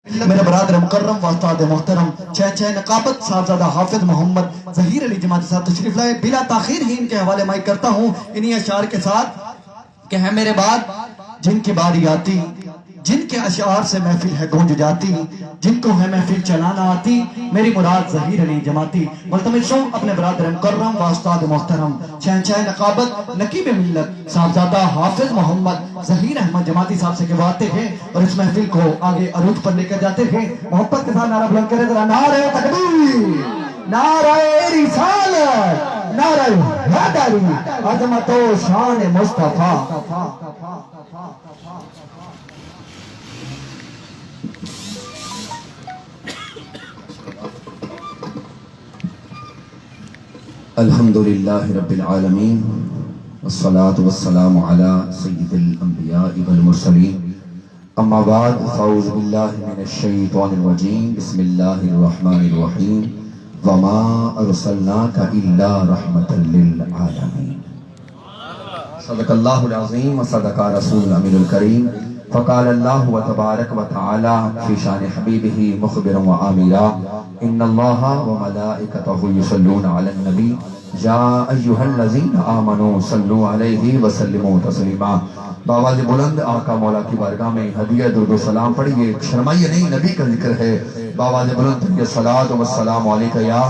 میرے برادر مکرم و استاد محترم چہ نقابت صاحبزادہ حافظ محمد ظہیر علی جماعت صاحب تشریف لائے. بلا تاخیر ہی ان کے حوالے مائک کرتا ہوں انہی اشعار کے ساتھ کہ ہے میرے بعد جن کی باری آتی، جن کے اشعار سے محفل ہے گونج جاتی، جن کو ہے محفل چلانا آتی، میری مراد ظہیر علی جماعتی. ملتمس ہوں اپنے برادر مکرم و استاد محترم چہ نقابت نقیب ملت صاحبزادہ حافظ محمد ظہیر احمد جماعتی صاحب سے کہواتے ہیں اور اس محفل کو آگے عروج پر لے کر جاتے ہیں. محبت کے ساتھ نعرہ بلند کریں ذرا. نعرہ تکبیر، نعرہ رسالت، نعرہ حیدری، عظمت و شان مصطفیٰ. الحمدللہ رب العالمین والصلاة والسلام علی سید الانبیاء والمرسلین. اما بعد فاعوذ باللہ من الشیطان الرجیم. بسم اللہ الرحمن الرحیم. وما ارسلناک الا رحمتا للعالمین. صدق اللہ العظیم وصدق رسول الامین الکریم. فقال اللہ تبارک و تعالی فی شان حبیبہ مخبرا و آمرا ان اللہ وملائکتہ یصلون علی النبی یا ایہا الذین آمنوا صلوا علیہ وسلموا تسلیما. بآواز بلند آقا مولا کی بارگاہ میں ہدیہ درود و سلام پڑھیے. شرمائیے نہیں، نبی کا ذکر ہے. بآواز بلند پڑھیے صلاۃ و السلام علیکہ. یا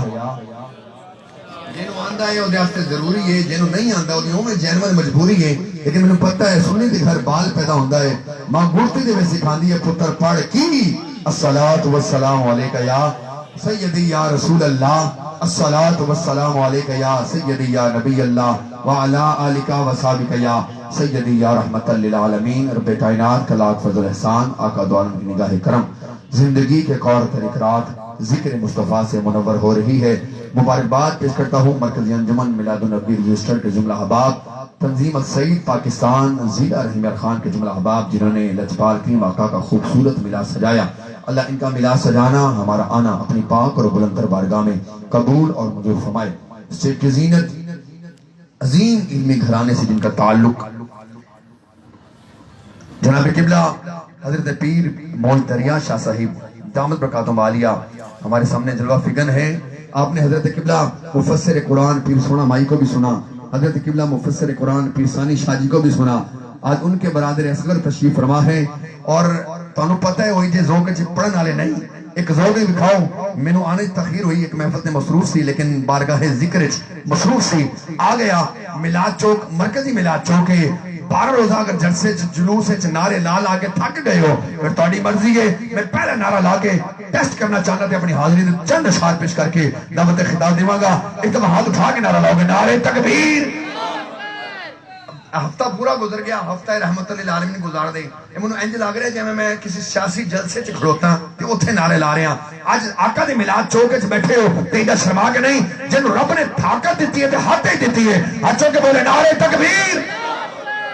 جنہوں آندہ ہے وہ دیاستے ضروری ہے، جنہوں نہیں آندہ وہ دیوں میں جینوان مجبوری ہے. لیکن میں نے پتہ ہے سنی دے گھر بال پیدا ہوندہ ہے. ماں گھوڑتی دے میں سکھان دی ہے پتر پاڑ کی الصلاۃ والسلام علیکہ یا سیدی یا رسول اللہ. الصلاۃ والسلام علیکہ یا سیدی یا نبی اللہ وعلا آلکہ وصحابکہ یا سیدی یا رحمت للعالمین. رب کائنات کا لاکھ فضل احسان آقا دو عالم کی نگاہ کرم. زندگی کے قور طریقات ذکر مصطفیٰ سے منور ہو رہی ہے. مبارکباد پیش کرتا ہوں مرکزی انجمن میلاد النبی رجسٹر کے جملہ احباب، تنظیم السعید پاکستان ضلع رحیم خان کے جملہ احباب جنہوں نے لجپال کریم آقا کا خوبصورت میلاد سجایا. اللہ ان کا میلاد سجانا، ہمارا آنا اپنی پاک اور بلندر بارگاہ میں قبول اور منظور فرمائے. اسٹیٹ کی زینت عظیم علمی گھرانے سے جن کا تعلق جناب قبلہ حضرت پیر مول دریا شاہ صاحب دامت برکاتہم عالیہ ہمارے سامنے جلوہ فگن ہے. آپ نے حضرت قبلہ مفسر قرآن پیر سونا مائی کو بھی سنا، حضرت قبلہ مفسر قرآن پیر ثانی شاہ جی کو بھی سنا. آج ان کے برادر اصغر تشریف فرما ہے اور تانوں پتہ ہے وہی جے ذوق چ پڑھن والے نہیں. ایک ذوق ہی دکھاؤ. مینوں آنے تخیر ہوئی، ایک محفل میں مصروف سی لیکن بارگاہ ذکر مصروف سی. آ گیا میلاد چوک، مرکزی میلاد چوک ہے. 12 روزہ اگر جلسے جلوس نعرے لا لا کے تھک گئے ہو پھر تہاڈی مرضی ہے. میں پہلا نعرہ لا کے ٹیسٹ کرنا چاہتا تھا اپنی حاضری میں چند اشعار پیش کر کے دعوت خطاب دیواں گا. ایک دفعہ ہاتھ اٹھا کے نعرہ لاؤ گے نعرے تکبیر. ہفتہ پورا گزر گیا، ہفتہ رحمت للعالمین گزار دے. منو انج لگ رہا ہے جویں میں کسی سیاسی جلسے چ کھڑوتا تے اوتھے نعرے لا رہے ہاں. اج آقا دے میلاد چوک وچ بیٹھے ہو تے ایڈا شرما کے نہیں. جنوں رب نے طاقت دتی ہے تے ہاتھ ہی دتی ہے، ہاتھ چوک کے بولے نعرے تکبیر.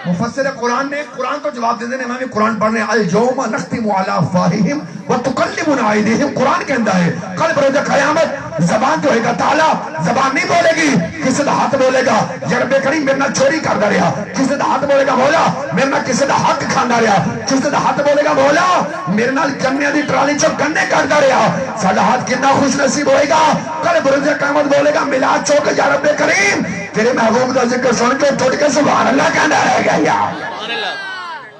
مفسر قرآن نے قرآن کو جواب دینے میں بھی قرآن پڑھنے الجوم نختم علی افواہہم وتکلمنا ایدیہم. قرآن کہندا ہے کل بروز قیامت زبان جو ہے گا تالا، زبان نہیں بولے گی، کسی دا ہاتھ بولے گا یا رب کریم میرے نال چوری کردا رہیا، کسی دا ہاتھ بولے گا مولا میرے نال کسی دا حق کھاندا رہیا، کسی دا ہاتھ بولے گا مولا میرے نال گنے دی ٹرالی چوں گنے کردا رہیا. ساڈا ہاتھ کتنا خوش نصیب ہوئے گا کل بروز قیامت بولے گا میلاد چوک یا رب کریم تیرے محبوب کا ذکر سن کے ٹوٹ کے سبحان اللہ کہنا رہ گیا.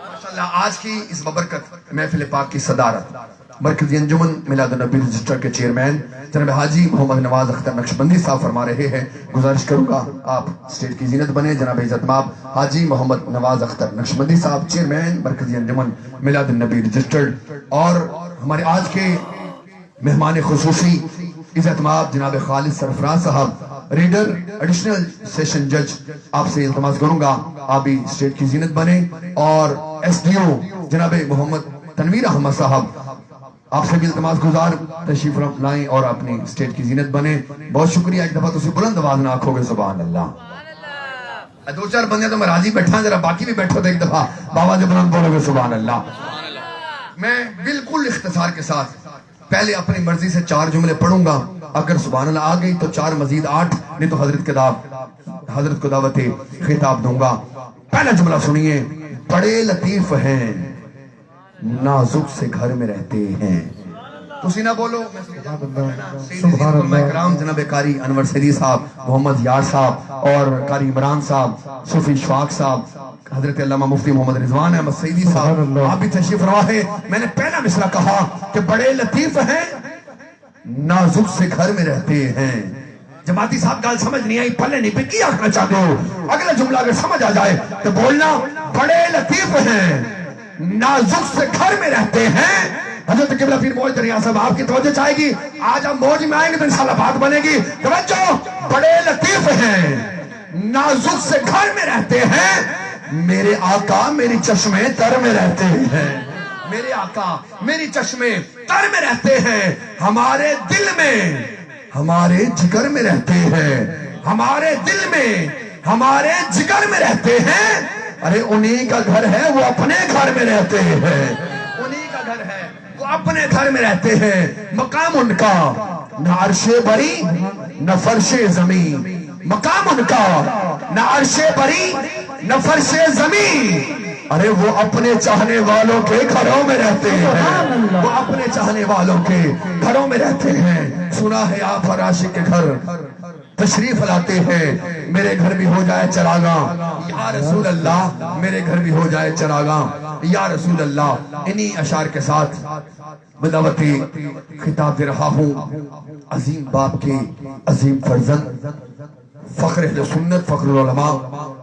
ماشاءاللہ آج کی اس ببرکت محفل پاک کی صدارت مرکزی انجمن میلاد النبی رجسٹر کے چیئرمین جناب حاجی محمد نواز اختر نقشبندی صاحب فرما رہے ہیں. گزارش کروں گا آپ اسٹیج کی زینت بنے. جناب عزت مآب حاجی محمد نواز اختر نقشبندی صاحب چیئرمین مرکزی انجمن میلاد النبی رجسٹر اور ہمارے آج کے مہمان خصوصی عزت مآب جناب خالد سرفراز صاحب ریڈر ایڈیشنل سیشن جج. آپ سے التماس کروں گا آپ بھی اسٹیج کی زینت بنے. اور ایس ڈی او جناب محمد تنویر احمد صاحب آپ سے بھی التماس گزار تشریف لائیں اور اپنی اسٹیج کی زینت بنے. بہت شکریہ. ایک دفعہ تسی بلند آواز نہ آکھو گے سبحان اللہ. دو چار بندے تو میں راضی بیٹھا ذرا باقی بھی بیٹھو تو ایک دفعہ باواز بلند بولو گے سبحان اللہ. میں بالکل اختصار کے ساتھ پہلے اپنی مرضی سے 4 جملے پڑھوں گا. اگر سبحان اللہ آ گئی تو 4 مزید 8 نہیں تو حضرت کو دعوت خطاب دوں گا. پہلا جملہ سنیے. بڑے لطیف ہیں نازک سے گھر میں رہتے ہیں تسی نہ بولو سیدی علماء کرام جناب قاری انور سیدی صاحب، محمد یار صاحب اور قاری عمران صاحب، صوفی شفاق صاحب، حضرت علامہ مفتی محمد رضوان احمد سیدی صاحب آپ بھی تشریف فرما ہے. میں نے پہلا مصرع کہا کہ بڑے لطیف ہیں نازک سے گھر میں رہتے ہیں. جماعتی صاحب گال سمجھ نہیں آئی، پلے نہیں پہ کی آخنا چاہتے ہو؟ اگلا جملہ اگر سمجھ آ جائے تو بولنا بڑے لطیف ہیں نازک سے گھر میں رہتے ہیں. حضرت قبلہ پیر موج دریا صاحب آپ کی توجہ چاہے گی، آج ہم موج میں آئیں گے تو انشاءاللہ بات بنے گی. توجہ، بڑے لطیف ہیں نازک سے گھر میں رہتے ہیں، میرے آقا میری چشمے تر میں رہتے ہیں. میرے آقا میری چشمے تر میں رہتے ہیں، ہمارے دل میں ہمارے جگر میں رہتے ہیں، ہمارے دل میں ہمارے جگر میں رہتے ہیں. ارے انہی کا گھر ہے وہ اپنے گھر میں رہتے ہیں، انہی کا گھر ہے وہ اپنے گھر میں رہتے ہیں. مقام ان کا نہ عرش بری نہ فرش زمین، مقام ان کا نہ عرش بری نہ فرش زمین. ارے وہ اپنے چاہنے والوں کے گھروں میں رہتے ہیں، وہ اپنے چاہنے والوں کے گھروں میں رہتے ہیں. سنا ہے آپ ہر عاشق کے گھر تشریف لاتے ہیں، میرے گھر بھی ہو جائے چراغاں یا رسول اللہ، میرے گھر بھی ہو جائے چراغاں یا رسول اللہ. انہی اشعار کے ساتھ بدعوت خطاب دے رہا ہوں عظیم باپ کے عظیم فرزند، فخر اہل سنت، فخر العلماء،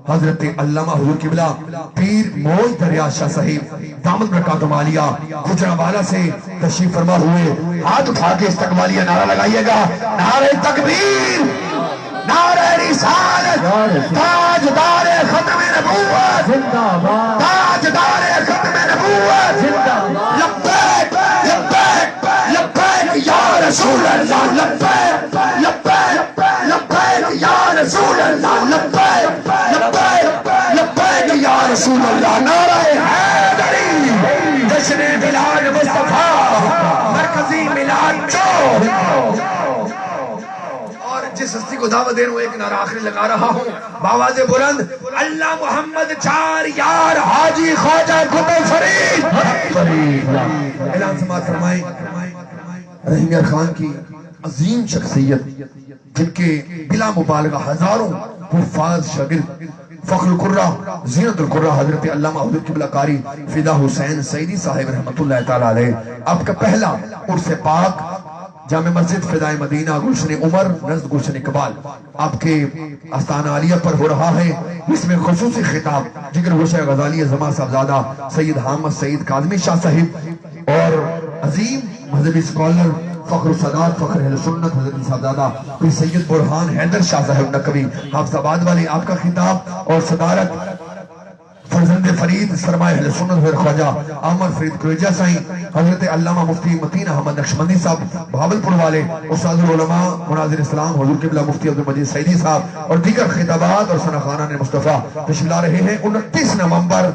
حضرت علامہ حضور قبلہ پیر موج دریا شاہ صاحب دامت برکاتہم عالیہ گجرانوالہ سے تشریف فرما ہوئے. ہاتھ اٹھا کے استقبالیہ نعرہ لگائیے گا، نعرہ تکبیر، نعرہ رسالت، تاجدار ختم نبوت، تاجدار ختم نبوت، لبیک لبیک لبیک یا رسول اللہ، لبیک لبیک لبیک یا رسول اللہ، لبیک لبیک لبیک یا رسول اللہ. نعرہ حیدری، جشن میلاد مصطفیٰ، مرکزی میلاد چوک. اور جس ہستی کو دعوت دے رہا ہوں ایک نعرہ آخری لگا رہا ہوں بآواز بلند، اللہ محمد چار یار حاجی خواجہ قطب فرید. اعلان سماعت فرمائیں رحیم یار خان کی عظیم شخصیت جن کے بلا مبالغہ ہزاروں حفاظ شاگرد، فخر القرہ زینت القرہ حضرت علامہ حضور قبلہ قاری فدا حسین سیدی صاحب رحمت اللہ تعالی علیہ. آپ کا پہلا عرس پاک جامع مسجد فدائے مدینہ گلشن عمر نزد گلشن اقبال آپ کے آستانہ عالیہ پر ہو رہا ہے. اس میں خصوصی خطاب جگر گوشہ غزالی زمان صاحبزادہ سید حامد سید کاظمی شاہ صاحب اور عظیم مذہبی سکولر فخر الصدات، فخر اہل سنت حضرت صاحبزادہ پھر سید برہان حیدر شاہ صاحب نقوی حافظ آباد والے آپ کا خطاب اور صدارت فرزند فرید سرمایہ اہل سنت حضرت خواجہ عامر فرید کریجہ سائیں، حضرت علامہ مفتی متین احمد نقشبندی صاحب بھاولپور والے، استاد العلماء مناظر اسلام حضور قبلہ مفتی عبدالمجید سیدی صاحب اور دیگر خطابات اور ثناخانان مصطفیٰ تشریف لا رہے ہیں. 29 نومبر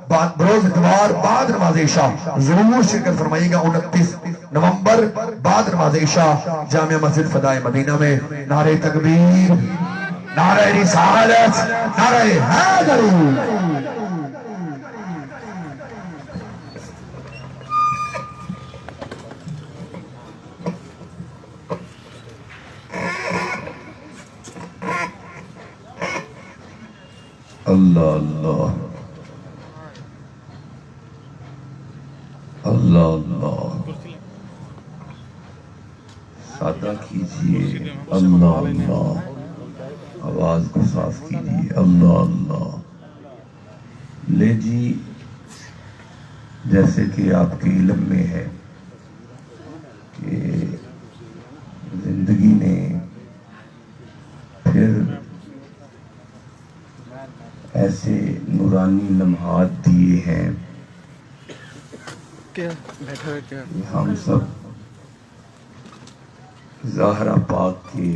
بروز اتوار بعد نماز عشاء ضرور شرکت فرمائیے گا. 29 نومبر بعد نماز عشاء جامع مسجد فدائے مدینہ میں. نعرہ تکبیر، نعرہ رسالت، نعرہ حیدری. اللہ اللہ اللہ اللہ، سادہ کیجئے اللہ اللہ، آواز کو صاف کیجئے اللہ اللہ. لے جی، جیسے کہ آپ کے علم میں ہے کہ زندگی نے پھر ایسے نورانی لمحات دیے ہیں کہ ہم سب زہرا پاک کے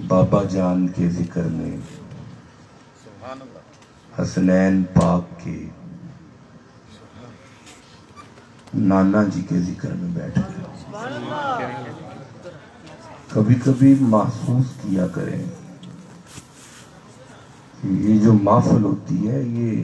بابا جان کے ذکر میں، حسنین پاک کے نانا جی کے ذکر میں بیٹھ گئے. کبھی کبھی محسوس کیا کریں کہ یہ جو محفل ہوتی ہے یہ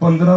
15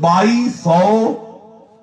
2200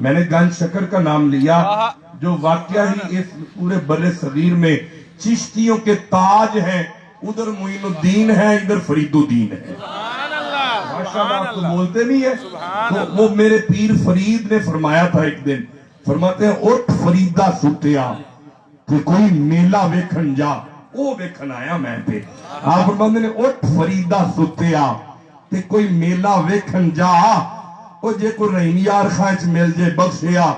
میں نے گنج شکر کا نام لیا جو واقعہ ہی اس پورے بر صغیر میں چشتیوں کے تاج ہیں، ادھر معین الدین ہے، ادھر فرید الدین ہے. آپ تو بولتے نہیں ہے. تو وہ میرے پیر فرید نے فرمایا تھا ایک دن، فرماتے ہیں اٹھ فریدہ ستیا کہ کوئی میلہ ویکھن جا، وہ ویکھن آیا میں پہ. آپ فرماتے ہیں اٹھ فریدہ ستیا کہ کوئی میلہ ویکھن جا، وہ جے کوئی رحیم یار خانچ مل جے بخشیا.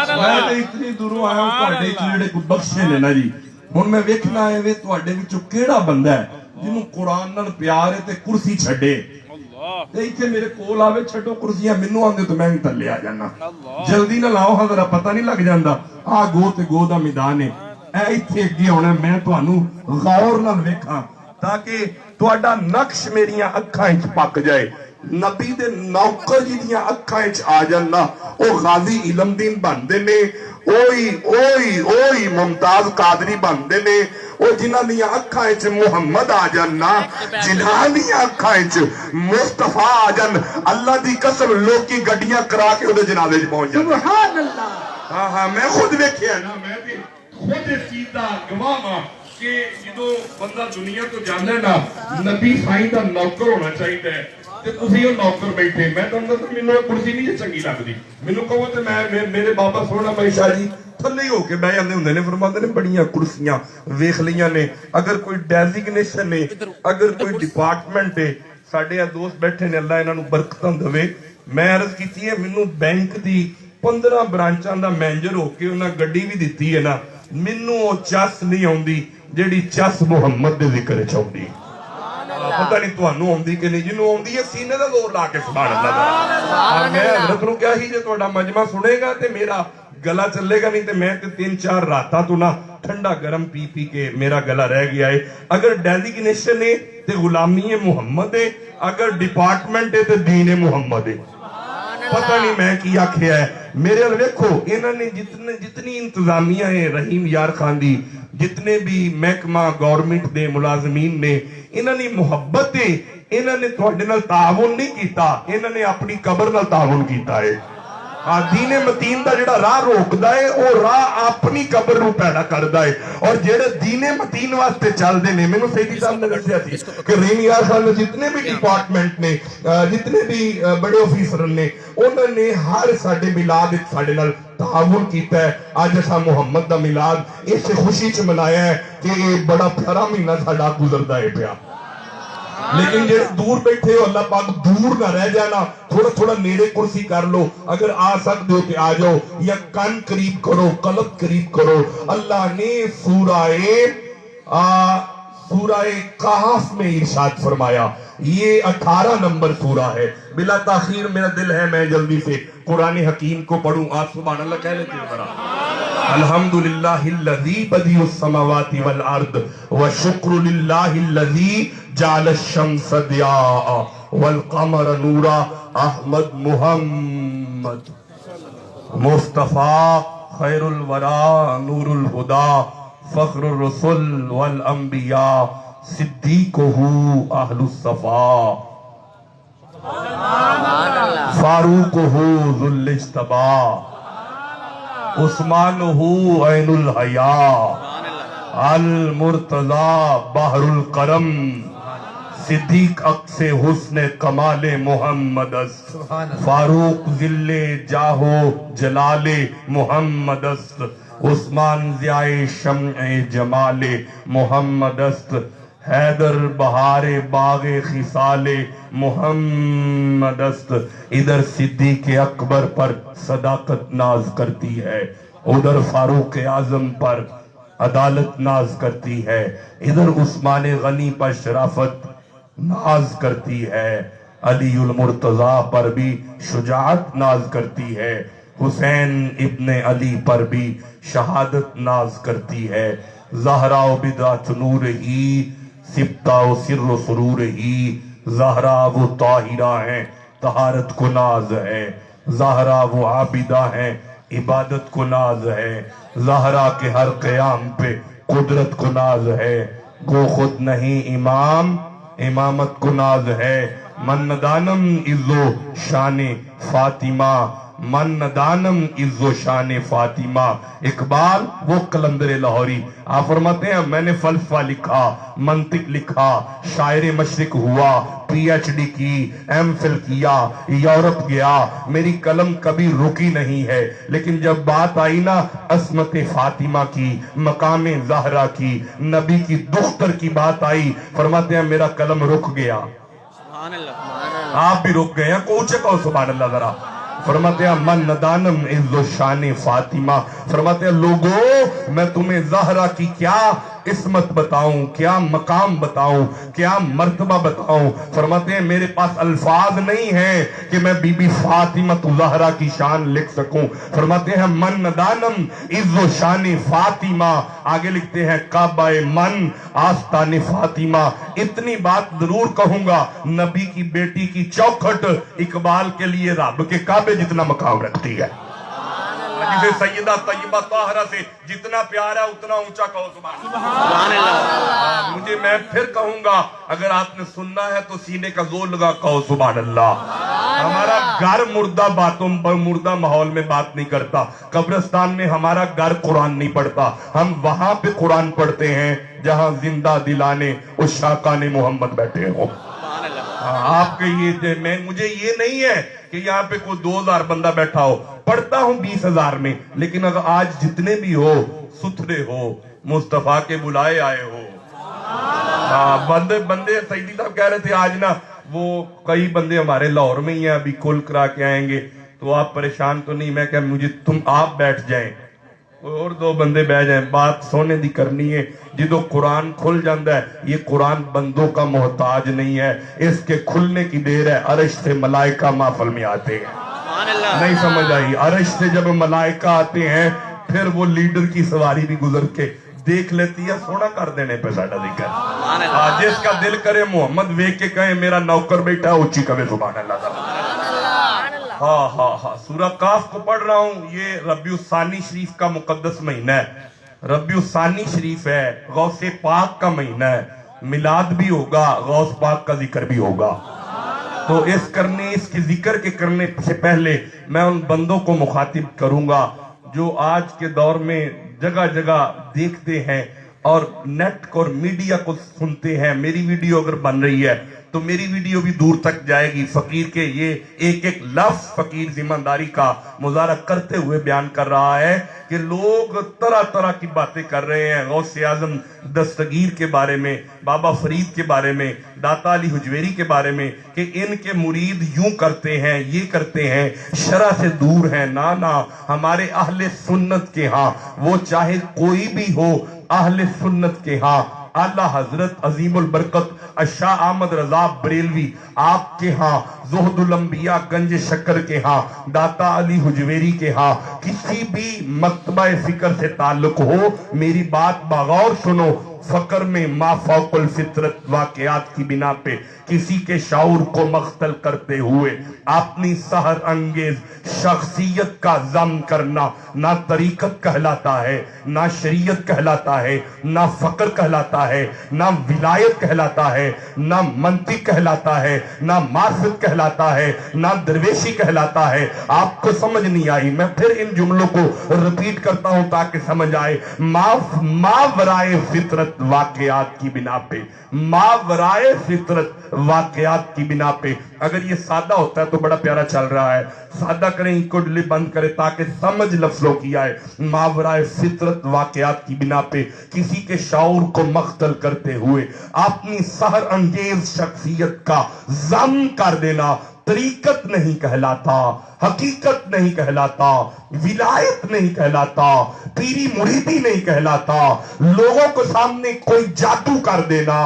میں تے اتنی دوروں آیا ہوں تواڈے جڑے کوئی بخشے نے نا جی. ہن میں ویکھنا ہے وے تواڈے وچوں کیڑا بندہ ہے جنوں قرآن نال پیار ہے تے کرسی چھڈے تے ایتھے میرے کول آوے چھڈو کرسیاں مینوں آندے تو میں بھی تھلے آ جانا. جلدی نہ لاؤ ہاں ذرا پتہ نہیں لگ جاندا. آ گو تے گو دا میدان ہے. اے ایتھے اگے ہونا میں تانوں غور نال ویکھاں تاکہ تہاڈا نقش میریاں اکھاں وچ پک جائے. نبی دے نوکر جیدیاں اکھاں وچ آ جانا او غازی علم دین بندے نے، اوئی ممتاز قادری بندے نے، او جنہاں دیاں اکھاں وچ محمد آ جانا، جنہاں دیاں اکھاں وچ مصطفیٰ آ جان، اللہ دی قسم لوگ کی گڈیاں کرا کے اودے جنازے وچ پہنچ جاندے. سبحان اللہ. ہاں میں خود ویکھیا نا، میں تے خود سیدھا گواہ ہاں کہ جدوں بندہ دنیا تو جانا ہے نا نبی سائیں دا نوکر ہونا چاہیے تے تسی او نوکر بیٹھے. میں تانوں تے مینوں کرسی نہیں چنگی لگدی. مینوں کہو تے میں میرے بابا سونا بھائی شاہ جی تھلے ہو کے بیٹھ جاندے ہوندے نے. فرماندے نے بڑیاں کرسیاں ویکھ لیاں نے. اگر کوئی ڈیزگنیشن ہے، اگر کوئی ڈپارٹمنٹ ہے، ساڈے دوست بیٹھے نے، اللہ انہاں نوں برکتاں دے. میں عرض کیتی ہے مینوں بینک دی 15 برانچاں دا مینیجر ہو کے انہاں گڈی بھی دتی ہے نا، مینوں او چس نہیں آوندی جیڑی چس محمد دے ذکر وچ آوندی. پتہ نہیں تانوں آوندی کہ نہیں. جنوں آوندی ہے سینے دا زور لا کے سبحان اللہ. میں حضرت نوں کہا ہی جے تہاڈا مجمع سنے گا تے میرا گلا چلے گا، نہیں تے میں تے 3-4 راتاں تو نہ ٹھنڈا گرم پی پی کے میرا گلا رہ گیا ہے. اگر ڈیزگنیشن ہے تے غلامی محمد ہے، اگر ڈپارٹمنٹ ہے تے دین محمد ہے. پتہ نہیں میں کی آکھیا ہے. میرے ال ویکھو انہاں نے جتنی انتظامیہ ہے رحیم یار خان دی، جتنے بھی محکمہ گورنمنٹ دے ملازمین نے، انہاں نے محبت ہے. انہاں نے تہاڈے نال تعاون نہیں کیتا، انہاں نے اپنی قبر نال تعاون کیتا ہے. دین متین دا جڑا راہ روکدا ہے او راہ اپنی قبر نوں پیدا کردا ہے. اور جڑے دین متین واسطے چلدے نے، مینوں سیدی صاحب نے دسیا سی کہ رحیم یار خان نے جتنے بھی ڈپارٹمنٹ نے، جتنے بھی بڑے آفیسر نے، انہوں نے ہر ساڈے میلاد وچ ساڈے نال تعاون کیتا ہے. اج اساں محمد دا میلاد اس خوشی چ منایا ہے کہ یہ بڑا پیارا مہینہ ساڈا گزردا ہے پیا. لیکن جڑے دور بیٹھے ہو اللہ پاک دور نہ رہ جانا، تھوڑا تھوڑا نیڑے کرسی کر لو. اگر آ سکتے ہو کہ آ جاؤ، یا کان قریب کرو، قلب قریب کرو. اللہ نے سورہ کہف میں ارشاد فرمایا، یہ 18 نمبر سورہ ہے. بلا تاخیر میرا دل ہے میں جلدی سے قرآن حکیم کو پڑھوں. آپ سبحان اللہ کہہ لیتے ہیں ذرا. الحمدللہ الذی بدیع السماوات والارض وشکر للہ الذی جعل الشمس ضیاء والقمر نورا. احمد محمد مصطفیٰ خیر الورا نور الہدا فخر الرسل والانبیاء صدیقہ اہل الصفا فاروقہ ذو الاجتباء عثمانہ عین الحیاء المرتضی بحر الکرم صدیق اقص حسن کمال محمد است فاروق ذل جاہ جلال محمد است عثمان ضیاء شمع جمال محمد است حیدر بہار باغ خصال محمد است. ادھر صدیق اکبر پر صداقت ناز کرتی ہے، ادھر فاروق اعظم پر عدالت ناز کرتی ہے، ادھر عثمان غنی پر شرافت ناز کرتی ہے، علی المرتضیٰ پر بھی شجاعت ناز کرتی ہے، حسین ابن علی پر بھی شہادت ناز کرتی ہے. زہرا و بدعت نور ہی سبتا و سر و سرور ہی. زہرا وہ طاہرہ ہیں طہارت کو ناز ہے، زہرا وہ عابدہ ہیں عبادت کو ناز ہے. زہرا کے ہر قیام پہ قدرت کو ناز ہے، گو خود نہیں امام امامت کو ناز ہے. من ندانم عزو شان فاطمہ، من ندانم عزو شان فاطمہ۔ اقبال وہ قلندر لاہوری، آپ فرماتے ہیں میں نے فلسفہ لکھا، منطق لکھا، شاعر مشرق ہوا، پی ایچ ڈی کی، ایم فل کیا، یورپ گیا، میری قلم کبھی رکی نہیں ہے، لیکن جب بات آئی نا عصمت فاطمہ کی، مقام زہرا کی، نبی کی دختر کی بات آئی، فرماتے ہیں میرا قلم رک گیا۔ آپ بھی رک گئے ہیں، کوچے کہو سبحان اللہ ذرا۔ فرماتے ہیں من ندانم عزو شان فاطمہ، فرماتے ہیں لوگوں میں تمہیں زہرا کی کیا عصمت بتاؤں، کیا مقام بتاؤں، کیا مرتبہ بتاؤں۔ فرماتے ہیں میرے پاس الفاظ نہیں ہیں کہ میں بی بی فاطمہ زہرا کی شان لکھ سکوں۔ فرماتے ہیں من ندانم عزو شان فاطمہ، آگے لکھتے ہیں کعبہ من آستان فاطمہ۔ اتنی بات ضرور کہوں گا، نبی کی بیٹی کی چوکھٹ اقبال کے لیے رب کے کعبے جتنا مقام رکھتی ہے۔ جسے سیدہ طیبہ طاہرہ سے جتنا پیارا اتنا اونچا کہو سبحان اللہ۔ مجھے میں پھر کہوں گا، اگر آپ نے سننا ہے تو سینے کا زور لگا کہو سبحان اللہ۔ ہمارا گھر مردہ باتوں پر، مردہ ماحول میں بات نہیں کرتا، قبرستان میں ہمارا گھر قرآن نہیں پڑھتا، ہم وہاں پہ قرآن پڑھتے ہیں جہاں زندہ دلانے عشاقان محمد بیٹھے ہوں۔ آپ کے یہ مجھے یہ نہیں ہے کہ یہاں پہ کوئی 2000 بندہ بیٹھا ہو، پڑھتا ہوں 20,000 میں، لیکن اگر آج جتنے بھی ہو ستھرے ہو، مصطفیٰ کے بلائے آئے ہو۔ بندے سیدی صاحب کہہ رہے تھے آج نا وہ کئی بندے ہمارے لاہور میں ہی ہیں، ابھی کل کرا کے آئیں گے، تو آپ پریشان تو نہیں، میں کہ مجھے تم آپ بیٹھ جائیں، اور 2 بندے بیٹھ جائیں، بات سونے دی کرنی ہے۔ جدو قرآن کھل جاندہ ہے، یہ قرآن بندوں کا محتاج نہیں ہے، اس کے کھلنے کی دیر ہے، عرش سے ملائکہ محفل میں آتے ہیں۔ نہیں سمجھ آئی؟ عرش سے جب ملائکہ آتے ہیں پھر وہ لیڈر کی سواری بھی گزر کے دیکھ لیتی ہے، سونا کر دینے پہ ساڑھا ذکر۔ جس کا دل کرے محمد ویک کے کہیں میرا نوکر بیٹھا ہے، اچھی کبھی سبحان اللہ۔ ہاں سورہ کاف کو پڑھ رہا ہوں، یہ ربیع الثانی شریف کا مقدس مہینہ ہے، ربیع الثانی شریف ہے، غوث پاک کا مہینہ ہے، میلاد بھی ہوگا، غوث پاک کا ذکر بھی ہوگا۔ تو اس کے ذکر کے کرنے سے پہلے میں ان بندوں کو مخاطب کروں گا جو آج کے دور میں جگہ جگہ دیکھتے ہیں اور نیٹ اور میڈیا کو سنتے ہیں۔ میری ویڈیو اگر بن رہی ہے تو میری ویڈیو بھی دور تک جائے گی۔ فقیر کے یہ ایک ایک لفظ فقیر ذمہ داری کا مظاہرہ کرتے ہوئے بیان کر رہا ہے کہ لوگ طرح طرح کی باتیں کر رہے ہیں غوث اعظم دستگیر کے بارے میں، بابا فرید کے بارے میں، داتا علی حجویری کے بارے میں، کہ ان کے مرید یوں کرتے ہیں، یہ کرتے ہیں، شرع سے دور ہیں۔ نہ ہمارے اہل سنت کے ہاں، وہ چاہے کوئی بھی ہو، اہل سنت کے ہاں اعلیٰ حضرت عظیم البرکت شاہ احمد رضا بریلوی آپ کے ہاں، زہد الانبیاء گنج شکر کے ہاں، داتا علی حجویری کے ہاں، کسی بھی مکتبہ فکر سے تعلق ہو، میری بات بغور سنو، فقر میں ما فوق الفطرت واقعات کی بنا پہ کسی کے شعور کو مختل کرتے ہوئے اپنی سحر انگیز شخصیت کا ضم کرنا نہ طریقت کہلاتا ہے، نہ شریعت کہلاتا ہے، نہ فقر کہلاتا ہے، نہ ولایت کہلاتا ہے، نہ منطق کہلاتا ہے، نہ معرفت کہلاتا ہے، نہ درویشی کہلاتا ہے۔ آپ کو سمجھ نہیں آئی، میں پھر ان جملوں کو ریپیٹ کرتا ہوں تاکہ سمجھ آئے۔ ماورائے فطرت واقعات کی بنا پہ، ماورائے فطرت واقعات کی بنا پہ، اگر یہ سادہ ہوتا ہے تو بڑا پیارا چل رہا ہے، سادہ کریں، کڈلی بند کریں تاکہ سمجھ لفظوں کی آئے۔ ماورائے فطرت واقعات کی بنا پہ کسی کے شعور کو مختل کرتے ہوئے اپنی سحر انگیز شخصیت کا ضم کر دینا طریقت نہیں کہلاتا، حقیقت نہیں کہلاتا، ولایت نہیں کہلاتا، پیری مریدی نہیں کہلاتا۔ لوگوں کو سامنے کوئی جادو کر دینا،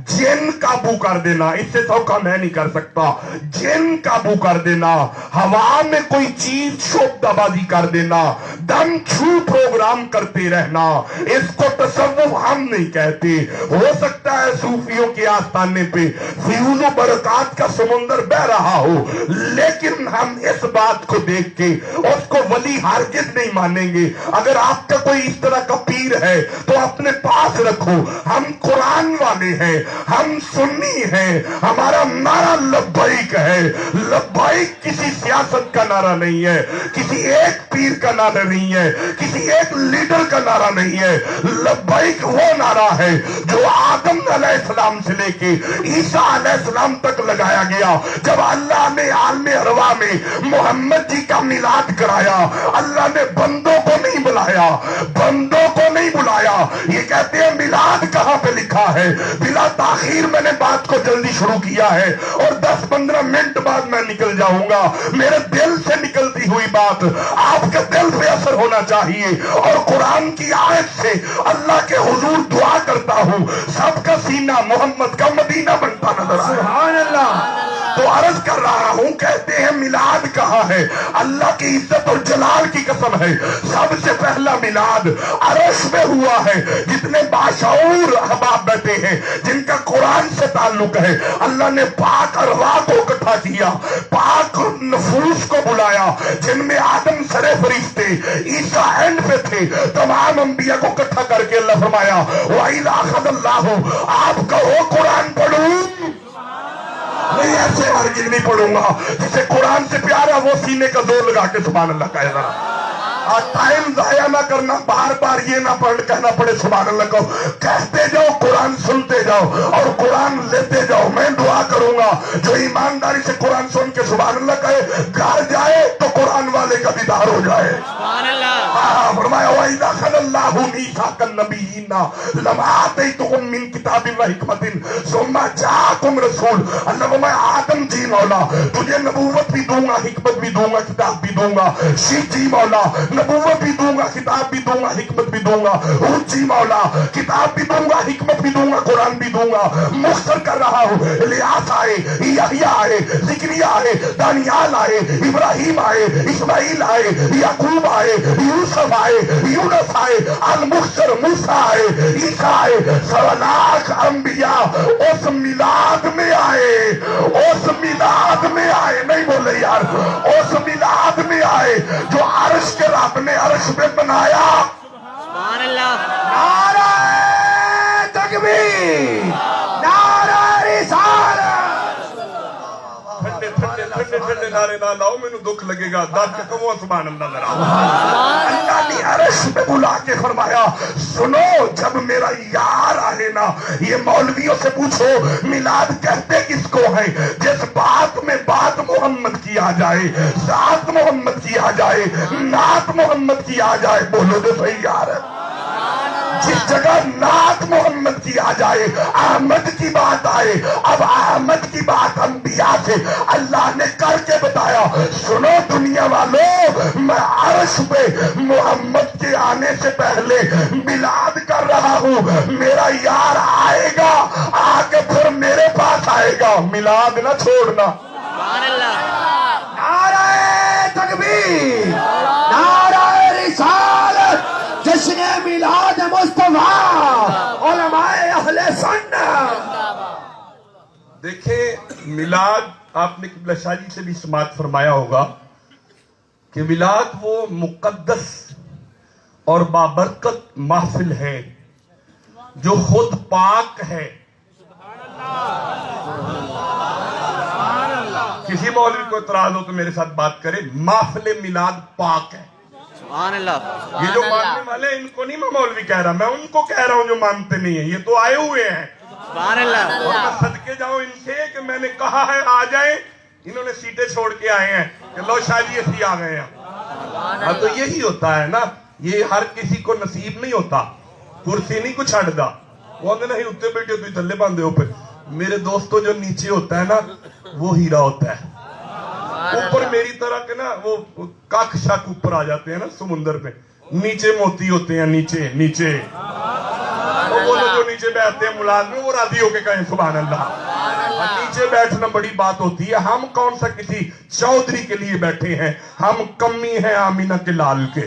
جن قابو کر دینا، اس سے سوکھا میں نہیں کر سکتا، جن قابو کر دینا، ہوا میں کوئی چیز شوبدہ بازی کر دینا، دم چھو پروگرام کرتے رہنا، اس کو تصوف ہم نہیں کہتے۔ ہو سکتا ہے صوفیوں کے آستانے پہ فیوز و برکات کا سمندر بہ رہا ہو، لیکن ہم اس بات کو دیکھ کے اس کو ولی ہرگز نہیں مانیں گے۔ اگر آپ کا کوئی اس طرح کا پیر ہے تو اپنے پاس رکھو، ہم قرآن والے ہیں، ہم سنی ہیں، ہمارا نعرہ لبیک ہے۔ لبیک کسی سیاست کا نعرہ نہیں ہے، کسی ایک پیر کا نعرہ نہیں ہے، کسی ایک لیڈر کا نعرہ نہیں ہے۔ لبیک وہ نعرہ ہے جو آدم علیہ السلام سے لے کے عیسیٰ علیہ السلام تک لگایا گیا۔ جب اللہ نے عالم ارواح میں محمد جی کا میلاد کرایا، اللہ نے بندوں کو نہیں بلایا، بندوں کو نہیں بلایا۔ یہ کہتے ہیں میلاد کہاں پہ لکھا ہے؟ بلا تاخیر میں نے بات کو جلدی شروع کیا ہے اور 10-15 منٹ بعد میں نکل جاؤں گا۔ میرے دل سے نکلتی ہوئی بات آپ کے دل پہ اثر ہونا چاہیے، اور قرآن کی آیت سے اللہ کے حضور دعا کرتا ہوں سب کا سینہ محمد کا مدینہ بنتا نظر آئے۔ سبحان اللہ۔ تو عرض کر رہا ہوں، کہتے ہیں میلاد کہاں ہے؟ اللہ کی عزت اور جلال کی قسم ہے، سب سے پہلا میلاد عرش میں ہوا ہے۔ جتنے باشعور احباب بیٹھے ہیں جن کا قرآن سے تعلق ہے، اللہ نے پاک ارواح کو اکٹھا کیا، پاک نفوس کو بلایا، جن میں آدم سر فرشتے، عیسیٰ اینڈ پہ تھے، تمام انبیاء کو اکٹھا کر کے اللہ فرمایا وَإِذَا أَخَذَ اللَّهُ، آپ کہو قرآن پڑھوں؟ نہیں، ایسے ہرگز نہیں پڑھوں گا۔ جسے قرآن سے پیارا وہ سینے کا زور لگا کے سبحان اللہ کہے ذرا۔ ٹائم ضائع نہ کرنا، بار بار یہ نہ کہنا پڑے سبحان اللہ کو، کہتے جاؤ، قرآن سنتے جاؤ اور قرآن لیتے جاؤ۔ میں دعا کروں گا جو ایمانداری سے قرآن سن کے سبحان اللہ کہے، گھر جائے تو قرآن والے کا دیدار ہو جائے۔ سبحان اللہ۔ فرمایا وَإِذَا أَخَذَ اللَّهُ مِيثَاقَ النَّبِيِّينَ لَمَا آتَيْتُكُم مِّن كِتَابٍ وَحِكْمَةٍ ثُمَّ جَاءَكُمْ رَسُولٌ، اللہ فرمایا آدم جی مولا تجھے نبوت بھی دوں گا، حکمت بھی دوں گا، کتاب بھی دوں گا۔ شیخ جی مولا نبوت بھی دوں گا، کتاب بھی دوں گا، حکمت بھی دوں گا۔ حود جی مولا کتاب بھی دوں گا، حکمت بھی دوں گا، قرآن بھی دوں گا۔ مختصر کر رہا ہوں، الیاس آئے، یحییٰ آئے، ذکریا آئے، دانیال آئے، ابراہیم آئے، اسماعیل آئے، یعقوب آئے، یوسف آئے، یونس آئے، المختصر موسیٰ آئے، عیسیٰ آئے، 1.25 لاکھ انبیاء اس میلاد میں آئے، اس میلاد میں آئے۔ نہیں بولے یار، اس میلاد میں آئے جو عرش کے رب نے عرش پہ بنایا۔ سبحان اللہ۔ نعرہ تکبیر، نعرہ رسالت۔ ٹھنڈے ٹھنڈے ٹھنڈے ٹھنڈے نعرے نہ لاؤ، مینوں دکھ لگے گا۔ دب کے کہو سبحان اللہ ذرا۔ اللہ نے عرش پہ بلا کے فرمایا سنو، جب میرا یار آئے نا، یہ مولویوں سے پوچھو میلاد کہتے کس کو ہے؟ جس بات میں بات محمد کی آ جائے، ذات محمد کی آ جائے، نعت محمد کی آ جائے۔ بولو تو صحیح یار ہے۔ جس جگہ نعت محمد کی آ جائے، احمد کی بات آئے، اب احمد کی بات انبیاء سے اللہ نے کر کے بتایا سنو دنیا والوں، میں عرش پہ محمد کے آنے سے پہلے میلاد کر رہا ہوں، میرا یار آئے گا، آ کے پھر میرے پاس آئے گا۔ میلاد نہ چھوڑنا۔ سبحان اللہ۔ نعرہ تکبیر، نعرہ رسالت، جشن میلاد مصطفیٰ، علماء اہل سنت۔ دیکھیں میلاد، آپ نے قبلہ شاہ جی سے بھی سماعت فرمایا ہوگا کہ میلاد وہ مقدس اور بابرکت محفل ہے جو خود پاک ہے۔ کسی مولوی کو اعتراض ہو تو میرے ساتھ بات کرے، محفل میلاد پاک ہے۔ سبحان اللہ۔ یہ جو ماننے والے ان کو نہیں میں مولوی کہہ رہا، میں ان کو کہہ رہا ہوں جو مانتے نہیں ہیں، یہ تو آئے ہوئے ہیں۔ سبحان اللہ۔ اور میں صدقے جاؤں ان سے کہ میں نے کہا ہے آ جائیں، انہوں نے سیٹیں چھوڑ کے آئے ہیں کہ لو شاہ جی اسی آ گئے ہیں۔ اب تو یہی ہوتا ہے نا، یہ ہر کسی کو نصیب نہیں ہوتا، کرسی نہیں کچھ چھڑ دا، وہ نہیں اتنے بیٹھے تو تھلے باندھے ہو پہ۔ میرے دوستوں جو نیچے ہوتا ہے نا وہ ہیرا ہوتا ہے، اوپر میری طرح کے نا وہ کاک شاک اوپر آ جاتے ہیں نا سمندر پہ، نیچے موتی ہوتے ہیں، نیچے نیچے وہ لوگ جو نیچے بیٹھتے ہیں ملازم، وہ راضی ہو کے کہیں سبحان اللہ۔ نیچے بیٹھنا بڑی بات ہوتی ہے، ہم کون سا کسی چودھری کے لیے بیٹھے ہیں، ہم کمی ہیں آمینہ کے لال کے۔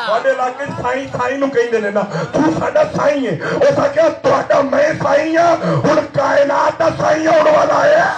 ਤੁਹਾਡੇ ਇਲਾਕੇ ਸਾਈਂ ਸਾਈਂ ਨੂੰ ਕਹਿੰਦੇ ਨੇ ਨਾ, ਤੂੰ ਸਾਡਾ ਸਾਈਂ ਹੈ। ਉਹ ਆਖਿਆ ਤੁਹਾਡਾ ਮੈਂ ਸਾਈਂ ਆ, ਹੁਣ ਕਾਇਨਾਤ ਦਾ ਸਾਈਂ ਆਉਣ ਵਾਲਾ ਹੈ।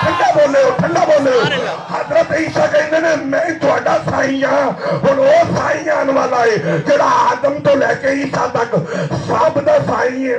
ਠੰਡਾ ਬੋਲੇ ਹੋ, ਠੰਡਾ ਬੋਲੇ ਹੋ। ਹਜ਼ਰਤ ਈਸਾ ਕਹਿੰਦੇ ਨੇ ਮੈਂ ਤੁਹਾਡਾ ਸਾਈਂ ਆ, ਹੁਣ ਉਹ ਸਾਈਂ ਆਉਣ ਵਾਲਾ ਹੈ ਜਿਹੜਾ ਆਦਮ ਤੋਂ ਲੈ ਕੇ ਈਸਾ ਤੱਕ ਸਭ ਦਾ ਸਾਈਂ ਹੈ।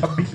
26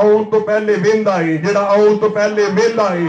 ਆਉਣ ਤੋਂ ਪਹਿਲੇ ਵੇਂਦਾ ਏ, ਜਿਹੜਾ ਆਉਣ ਤੋਂ ਪਹਿਲੇ ਵੇਂਦਾ ਏ।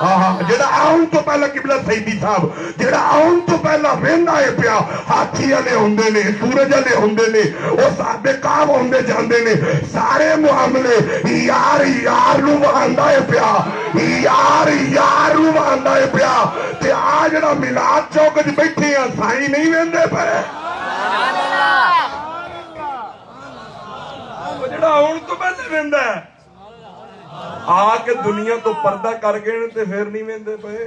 ਹਾਂ ਜਿਹੜਾ ਆਉਣ ਤੋਂ ਪਹਿਲਾਂ ਕਿਬਲਾ ਸੈਦੀ ਸਾਹਿਬ ਜਿਹੜਾ ਆਉਣ ਤੋਂ ਪਹਿਲਾਂ ਵੇਂਦਾ ਏ ਪਿਆ, ਹਾਥੀ ਵਾਲੇ ਹੁੰਦੇ ਨੇ, ਸੂਰਜ ਵਾਲੇ ਹੁੰਦੇ ਨੇ, ਉਹ ਸਾਬੇ ਕਾਬ ਹੁੰਦੇ ਜਾਂਦੇ ਨੇ, ਸਾਰੇ ਮੁਆਮਲੇ ਯਾਰ ਯਾਰ ਨੂੰ ਵਹਾਂਦਾ ਏ ਪਿਆ, ਯਾਰ ਯਾਰ ਨੂੰ ਵਹਾਂਦਾ ਏ ਪਿਆ। ਤੇ ਆ ਜਿਹੜਾ ਮਿਲਾਦ ਚੌਕ 'ਚ ਬੈਠੇ ਆ ਸਾਈਂ ਨਹੀਂ ਵੇਂਦੇ ਪਏ। ਉਹ ਜਿਹੜਾ ਆਉਣ ਤੋਂ ਪਹਿਲੇ ਵੇਂਦਾ ਆ ਕੇ ਦੁਨੀਆ ਤੋਂ ਪਰਦਾ ਕਰ ਗਏ ਨੇ ਤੇ ਫਿਰ ਨਹੀਂ ਵੇਂਦੇ ਪਏ।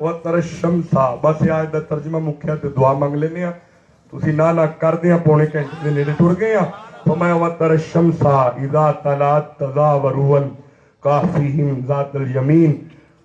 ਉਹ ਤਰਸ਼ਮਸਾ ਬਸ ਅੱਜ ਦਾ ਤਰਜਮਾ ਮੁੱਖਿਆ ਤੇ ਦੁਆ ਮੰਗ ਲੈਨੇ ਆ। ਤੁਸੀਂ ਨਾ ਕਰਦੇ ਆ, ਪੌਣੇ ਘੰਟੇ ਦੇ ਨੇੜੇ ਟੁਰ ਗਏ ਆ। ਉਹ ਮਾਇਆ ਉਹ ਤਰਸ਼ਮਸਾ ਇਜ਼ਾ ਤਲਾਤ ਤਜ਼ਾਵරුਨ ਕਾਫੀਹਿਮ ਜ਼ਾਤਲ ਯਮੀਨ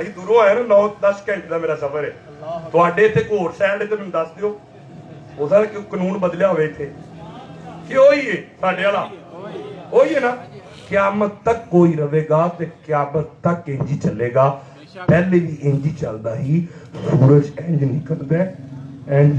ਅਸੀਂ ਦੂਰੋਂ ਆਏ ਨਾ 9-10 ਘੰਟੇ ਦਾ ਮੇਰਾ ਸਫ਼ਰ ਹੈ ਤੁਹਾਡੇ ਇੱਥੇ ਕੋਟ ਸਾਈਡ ਤੇ ਮੈਨੂੰ ਦੱਸ ਦਿਓ ਉਹਦਾ ਕਿ ਕਾਨੂੰਨ ਬਦਲਿਆ ਹੋਵੇ ਇੱਥੇ ਕਿ ਉਹੀ ਹੈ ਸਾਡੇ ਵਾਲਾ ਉਹੀ ਹੈ ਨਾ ਕਿਆਮਤ ਤੱਕ ਕੋਈ ਰਹੇਗਾ ਤੇ ਕਿਆਮਤ ਤੱਕ ਇੰਜ ਹੀ ਚੱਲੇਗਾ ਪਹਿਲੇ ਵੀ ਇੰਜ ਹੀ ਚੱਲਦਾ ਹੀ ਸੂਰਜ ਇੰਜ ਨਿਕਲਦਾ ਇੰਜ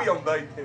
ਵੀ ਆਉਂਦਾ ਇੱਥੇ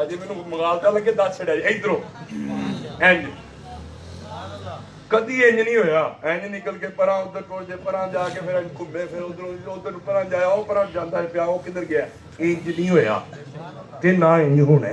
ਅਜੇ ਮੈਨੂੰ ਮਗਾਲਤਾ ਲੱਗੇ ਦੱਸ ਛੜਿਆ ਜੀ ਇਧਰੋਂ ਇੰਜ ਕਦੀ ਇੰਜ ਨਹੀਂ ਹੋਇਆ ਇੰਜ ਨਿਕਲ ਕੇ ਪਰਾਂ ਉਧਰ ਕੋਲ ਜੇ ਪਰਾਂ ਜਾ ਕੇ ਫਿਰ ਘੁੰਮੇ ਫਿਰ ਉਧਰੋਂ ਉਧਰ ਨੂੰ ਪਰਾਂ ਜਾਇਆ ਉਹ ਪਰਾਂ ਜਾਂਦਾ ਪਿਆ ਉਹ ਕਿੱਧਰ ਗਿਆ ਇੰਜ ਨਹੀਂ ਹੋਇਆ ਤੇ ਨਾ ਇੰਜ ਹੋਣਾ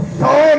100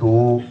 2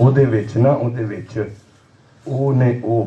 ਉਹਦੇ ਵਿੱਚ ਨਾ ਉਹਦੇ ਵਿੱਚ ਉਹ ਨੇ ਉਹ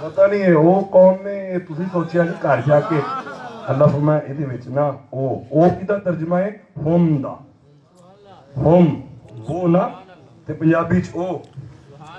ਪਤਾ ਨਹੀਂ ਇਹ ਉਹ ਕੌਣ ਨੇ, ਇਹ ਤੁਸੀਂ ਸੋਚਿਆ ਕਿ ਘਰ ਜਾ ਕੇ ਅੱਲਾਹ ਫਰਮਾਇਆ ਇਹਦੇ ਵਿੱਚ ਨਾ ਉਹ ਕਿਹਦਾ ਤਰਜਮਾ ਹੈ? ਹੁਮ ਦਾ। ਹੁਮ ਉਹ ਨਾ ਤੇ ਪੰਜਾਬੀ ਚ ਉਹ।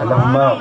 ਅੱਲਾਹ ਫਰਮਾਇਆ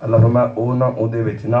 ਅੱਲਾਹ ਫਰਮਾਇਆ ਉਹ ਨਾ ਉਹਦੇ ਵਿੱਚ ਨਾ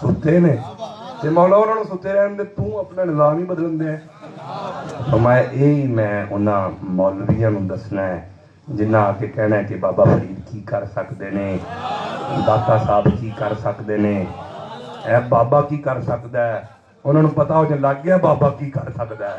ਸੁੱਤੇ ਨੇ ਤੇ ਮੌਲਾ ਉਹਨਾਂ ਨੂੰ ਸੁੱਤੇ ਰਹਿਣ ਦੇ, ਤੂੰ ਆਪਣਾ ਨਿਜ਼ਾਮ ਹੀ ਬਦਲਣ ਦੇ। ਫਰਮਾਇਆ ਇਹ ਮੈਂ ਉਹਨਾਂ ਮੌਲਵੀਆਂ ਨੂੰ ਦੱਸਣਾ ਹੈ ਜਿਨ੍ਹਾਂ ਆ ਕੇ ਕਹਿਣਾ ਹੈ ਕਿ ਬਾਬਾ ਫਰੀਦ ਕੀ ਕਰ ਸਕਦੇ ਨੇ, ਦਾਤਾ ਸਾਹਿਬ ਕੀ ਕਰ ਸਕਦੇ ਨੇ, ਇਹ ਬਾਬਾ ਕੀ ਕਰ ਸਕਦਾ ਹੈ। ਉਹਨਾਂ ਨੂੰ ਪਤਾ ਹੋ ਜੇ ਲੱਗ ਗਿਆ ਬਾਬਾ ਕੀ ਕਰ ਸਕਦਾ ਹੈ।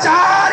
4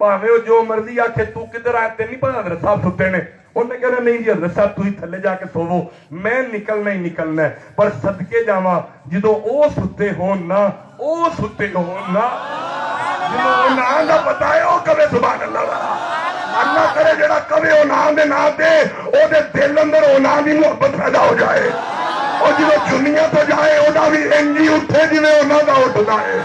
ਭਾਵੇਂ ਉਹ ਜੋ ਮਰਜ਼ੀ ਆਖੇ ਤੂੰ ਕਿੱਧਰ ਆਇਆ, ਤੈਨੂੰ ਨਹੀਂ ਪਤਾ ਹਜ਼ਰਤ ਸਾਹਿਬ ਸੁੱਤੇ ਨੇ। ਉਹਨੇ ਕਹਿਣਾ ਨਹੀਂ ਜੀ ਹਜ਼ਰਤ ਸਾਹਿਬ ਤੁਸੀਂ ਥੱਲੇ ਜਾ ਕੇ ਸੋਵੋ, ਮੈਂ ਨਿਕਲਣਾ ਹੀ ਨਿਕਲਣਾ ਹੈ। ਪਰ ਸਦਕੇ ਜਾਵਾਂ ਜਦੋਂ ਉਹ ਸੁੱਤੇ ਹੋਣ ਨਾ, ਉਹ ਸੁੱਤੇ ਹੋਣ ਨਾ, ਜਿਹਨੂੰ ਉਹ ਨਾਂ ਦਾ ਪਤਾ ਹੈ ਉਹ ਕਵੇ ਸੁਭਾਨ ਅੱਲਾਹ। ਅੱਲਾਹ ਕਰੇ ਜਿਹੜਾ ਕਵੇ ਉਹ ਨਾਂ ਦੇ ਨਾਂ ਤੇ ਉਹਦੇ ਦਿਲ ਅੰਦਰ ਉਹ ਨਾਂ ਦੀ ਮੁਹੱਬਤ ਪੈਦਾ ਹੋ ਜਾਏ। ਉਹ ਜਦੋਂ ਦੁਨੀਆ ਤੋਂ ਜਾਏ ਉਹਦਾ ਵੀ ਇੰਜ ਹੀ ਉੱਠੇ ਜਿਵੇਂ ਉਹਨਾਂ ਦਾ ਉੱਠਦਾ ਹੈ।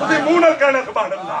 ਤੁਸੀਂ ਮੂੰਹ ਨਾਲ ਕਹਿਣਾ ਸੁਭਾਨ ਅੱਲਾਹ।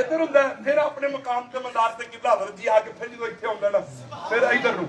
ਇੱਧਰ ਹੁੰਦਾ ਫਿਰ ਆਪਣੇ ਮਕਾਮ ਤੇ ਮੰਦਾਰ ਤੇ ਕਿਲਾ ਵਰਜੀ ਆ ਕੇ ਫਿਰ ਜਦੋਂ ਇੱਥੇ ਆਉਂਦਾ ਨਾ ਫਿਰ ਇੱਧਰ ਨੂੰ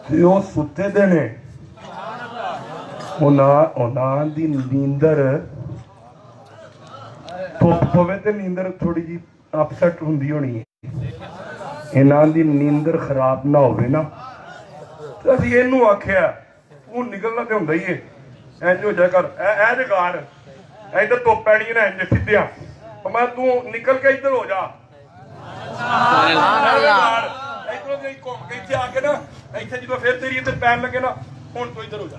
ਤੇ ਉਹ ਸੁੱਤੇ ਦੇ ਨੇ ਉਹਨਾਂ ਦੀ ਨੀਂਦਰ ਧੁੱਪ ਪਵੇ ਤੇ ਨੀਂਦਰ ਥੋੜੀ ਜੀ ਅਪਸੈਟ ਹੁੰਦੀ ਹੋਣੀ ਹੈ। ਇਹਨਾਂ ਦੀ ਨੀਂਦਰ ਖਰਾਬ ਨਾ ਹੋਵੇ ਨਾ, ਤੇ ਅਸੀਂ ਇਹਨੂੰ ਆਖਿਆ ਤੂੰ ਨਿਕਲਣਾ ਤੇ ਹੁੰਦਾ ਹੀ ਏ, ਇੰਜ ਹੋ ਜਾ ਕਰ ਇਹ ਜਗਾੜ ਇੱਧਰ ਧੁੱਪ ਪੈਣੀ ਨਾ ਇੰਜ ਸਿੱਧਿਆਂ, ਮੈਂ ਤੂੰ ਨਿਕਲ ਕੇ ਇੱਧਰ ਹੋ ਜਾ। ਇੱਧਰੋਂ ਜੇ ਘੁੰਮ ਕੇ ਇੱਥੇ ਆ ਕੇ ਨਾ ਇੱਥੇ ਜਦੋਂ ਫਿਰ ਤੇਰੀ ਇੱਥੇ ਪੈਣ ਲੱਗੇ ਨਾ ਹੁਣ ਤੂੰ ਇੱਧਰ ਹੋ ਜਾ।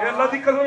ਇਹ ਅੱਲਾ ਦੀ ਕਸਮ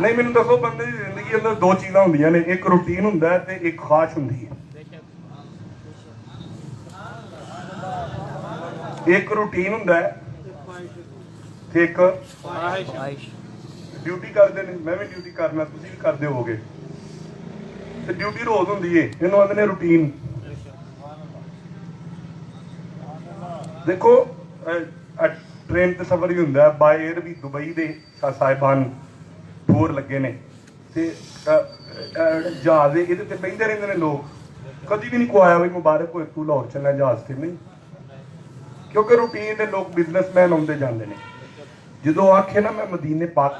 ਨਹੀਂ ਮੈਨੂੰ ਦੱਸੋ ਬੰਦੇ ਦੀ ਜ਼ਿੰਦਗੀ ਅੰਦਰ ਦੋ ਚੀਜ਼ਾਂ ਹੁੰਦੀਆਂ ਨੇ, ਇੱਕ ਰੂਟੀਨ ਹੁੰਦਾ ਹੈ ਤੇ ਇੱਕ ਖਾਸ਼ ਹੁੰਦੀ ਹੈ। ਇੱਕ ਰੂਟੀਨ ਹੁੰਦਾ ਹੈ ਤੇ ਇੱਕ ਡਿਊਟੀ ਕਰਦੇ ਨੇ। ਮੈਂ ਵੀ ਡਿਊਟੀ ਕਰਨਾ, ਤੁਸੀਂ ਵੀ ਕਰਦੇ ਹੋਵੋਗੇ। ਤੇ ਡਿਊਟੀ ਰੋਜ਼ ਹੁੰਦੀ ਏ, ਇਹਨੂੰ ਆਂਦੇ ਨੇ ਰੂਟੀਨ। ਦੇਖੋ ਟ੍ਰੇਨ ਤੇ ਸਫ਼ਰ ਵੀ ਹੁੰਦਾ, ਬਾਏ 에ਅਰ ਵੀ ਦੁਬਈ ਦੇ ਸਾਹਿਬਾਨ ਟੂਰ ਲੱਗੇ ਨੇ ਤੇ ਜਹਾਜ਼ ਇਹਦੇ ਤੇ ਬਹਿੰਦੇ ਰਹਿੰਦੇ ਨੇ ਲੋਕ। ਕਦੀ ਵੀ ਨਹੀਂ ਕੋਈ ਆਇਆ ਬਈ ਮੁਬਾਰਕ ਹੋਏ ਤੂੰ ਲਾਹੌਰ ਚੱਲਣਾ ਜਹਾਜ਼ ਤੇ, ਨਹੀਂ, ਕਿਉਂਕਿ ਰੂਟੀਨ ਦੇ ਲੋਕ ਬਿਜ਼ਨਸਮੈਨ ਆਉਂਦੇ ਜਾਂਦੇ ਨੇ। ਜਦੋਂ ਆਖੇ ਨਾ ਮੈਂ ਮਦੀਨੇ ਪਾਕ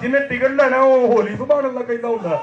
ਜਿਹਨੇ ਟਿਕਟ ਲੈਣਾ ਉਹ ਹੋਲੀ ਸੁਭਾਨ ਅੱਲਾਹ ਕਹਿੰਦਾ ਹੁੰਦਾ।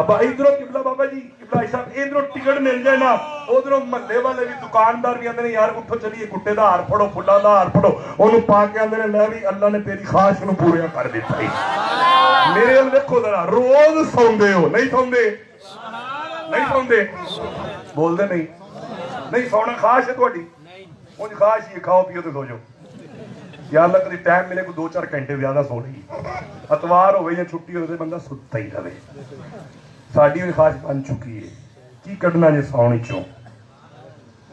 ਅੱਬਾ ਇਧਰੋਂ ਕਿਬਲਾ ਬਾਬਾ ਜੀ ਕਿਬਲਾ ਸਾਹਿਬ ਇਧਰੋਂ ਟਿਕਟ ਮਿਲ ਜਾਏ ਨਾ, ਉਧਰੋਂ ਮਹੱਲੇ ਵਾਲੇ ਵੀ ਦੁਕਾਨਦਾਰ ਵੀ ਆਂਦੇ ਨੇ ਯਾਰ ਉੱਠੋ ਚਲੀਏ, ਗੁੱਟੇ ਦਾ ਹਾਰ ਫੜੋ, ਫੁੱਲਾਂ ਦਾ ਹਾਰ ਫੜੋ, ਉਹਨੂੰ ਪਾ ਕੇ ਆਂਦੇ ਨੇ ਲੈ ਵੀ ਅੱਲਾ ਨੇ ਤੇਰੀ ਖਾਸ਼ ਨੂੰ ਪੂਰੀਆਂ ਕਰ ਦਿੱਤਾ ਹੀ। ਮੇਰੇ ਵੱਲ ਵੇਖੋ ਜ਼ਰਾ, ਰੋਜ਼ ਸੌਂਦੇ ਹੋ, ਨਹੀਂ ਸੌਂਦੇ? ਨਹੀਂ ਸੌਂਦੇ? ਬੋਲਦੇ ਨਹੀਂ? ਨਹੀਂ ਸੌਣਾ ਖਾਸ਼ ਹੈ ਤੁਹਾਡੀ? ਉਂਝ ਖਾਸ਼ ਹੀ ਖਾਓ ਪੀਓ ਤੇ ਸੋ ਜਾਓ। ਯਾਰ ਅੱਲਾ ਕਦੀ ਟਾਈਮ ਮਿਲੇ ਕੋਈ 2-4 ਘੰਟੇ ਜ਼ਿਆਦਾ ਸੋ ਲਈ, ਅਤਵਾਰ ਹੋਵੇ ਜਾਂ ਛੁੱਟੀ ਹੋਵੇ ਤੇ ਬੰਦਾ ਸੁੱਤਾ ਹੀ ਰਵੇ। ਸਾਡੀ ਵੀ ਖਾਸ਼ ਬਣ ਚੁੱਕੀ ਹੈ, ਕੀ ਕੱਢਣਾ ਜੇ ਸੌਣ ਚੋਂ।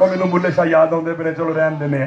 ਉਹ ਮੈਨੂੰ ਬੁੱਲੇ ਸ਼ਾਹ ਯਾਦ ਆਉਂਦੇ ਪਏ ਨੇ, ਚਲੋ ਰਹਿਣ ਦਿੰਦੇ ਆ।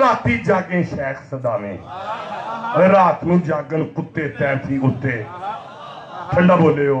ਰਾਤੀ ਜਾਗੇ ਸ਼ੈਖ ਸਦਾਵੇਂ, ਰਾਤ ਨੂੰ ਜਾਗਣ ਕੁੱਤੇ ਤੈਂਥੀ ਉੱਤੇ। ਠੰਡਾ ਬੋਲੇ ਹੋ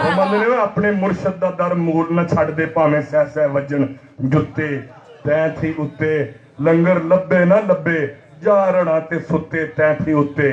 ਉਹ ਮੰਨਦੇ ਨੇ ਆਪਣੇ ਮੁਰਸ਼ਦ ਦਾ ਦਰ ਮੂਲ ਨਾ ਛੱਡਦੇ ਭਾਵੇਂ ਸਹਿ ਸਹਿ ਵੱਜਣ ਜੁੱਤੇ। ਤੈਂਥੀ ਉੱਤੇ ਲੰਗਰ ਲੱਭੇ ਨਾ ਲੱਭੇ, ਜਾ ਰਣਾ ਤੇ ਸੁੱਤੇ ਤੈਂਥੀ ਉੱਤੇ।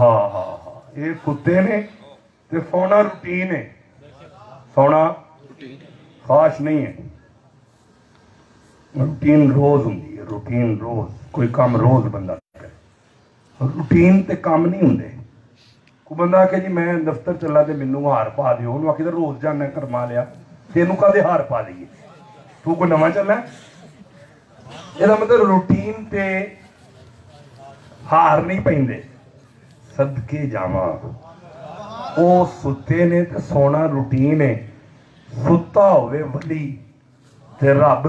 ਹਾਂ ਇਹ ਕੁੱਤੇ ਨੇ ਤੇ ਸੌਣਾ ਰੂਟੀਨ ਹੈ। ਸੌਣਾ ਖਾਸ ਨਹੀਂ ਹੈ, ਰੂਟੀਨ ਰੋਜ਼ ਹੁੰਦੀ ਹੈ। ਰੂਟੀਨ ਰੋਜ਼ ਕੋਈ ਕੰਮ ਰੋਜ਼ ਬੰਦਾ ਕਰੇ। ਰੂਟੀਨ ਤੇ ਕੰਮ ਨਹੀਂ ਹੁੰਦੇ। ਕੋਈ ਬੰਦਾ ਆਖੇ ਜੀ ਮੈਂ ਦਫ਼ਤਰ ਚੱਲਾ ਤੇ ਮੈਨੂੰ ਹਾਰ ਪਾ ਦਿਓ, ਉਹਨੂੰ ਆਖੀਦਾ ਰੋਜ਼ ਜਾਣਾ ਕਰਮਾ ਲਿਆ, ਤੈਨੂੰ ਕਾਹਦੇ ਹਾਰ ਪਾ ਦਈਏ, ਤੂੰ ਕੋਈ ਨਵਾਂ ਚੱਲਣਾ। ਇਹਦਾ ਮਤਲਬ ਰੂਟੀਨ ਤੇ ਹਾਰ ਨਹੀਂ ਪੈਂਦੇ। ਸਦਕੇ ਜਾਵਾਂ, ਉਹ ਸੁੱਤੇ ਨੇ ਤੇ ਸੋਣਾ ਰੂਟੀਨ ਹੈ। ਸੁੱਤਾ ਹੋਵੇ ਵਲੀ ਤੇ ਰੱਬ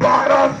12